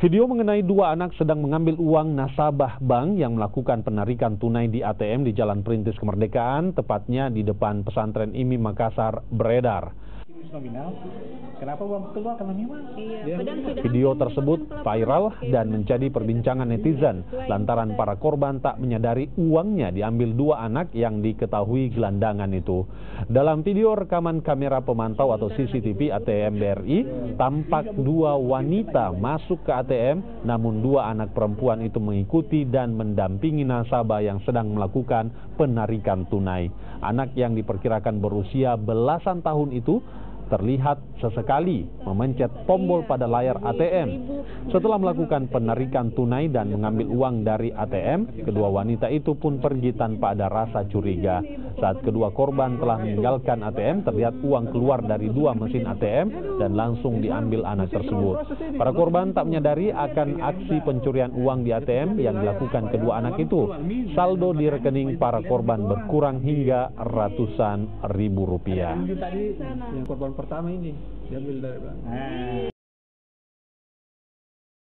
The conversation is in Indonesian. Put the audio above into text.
Video mengenai dua anak sedang mengambil uang nasabah bank yang melakukan penarikan tunai di ATM di Jalan Perintis Kemerdekaan, tepatnya di depan pesantren IMI Makassar, beredar. Kenapa uang keluar? Karena memang video tersebut viral dan menjadi perbincangan netizen lantaran para korban tak menyadari uangnya diambil dua anak yang diketahui gelandangan itu. Dalam video rekaman kamera pemantau atau CCTV ATM BRI, tampak dua wanita masuk ke ATM, namun dua anak perempuan itu mengikuti dan mendampingi nasabah yang sedang melakukan penarikan tunai. Anak yang diperkirakan berusia belasan tahun itu terlihat sesekali memencet tombol pada layar ATM. Setelah melakukan penarikan tunai dan mengambil uang dari ATM, kedua wanita itu pun pergi tanpa ada rasa curiga. Saat kedua korban telah meninggalkan ATM, terlihat uang keluar dari dua mesin ATM dan langsung diambil anak tersebut. Para korban tak menyadari akan aksi pencurian uang di ATM yang dilakukan kedua anak itu. Saldo di rekening para korban berkurang hingga ratusan ribu rupiah. yang korban pertama ini diambil dari belakang.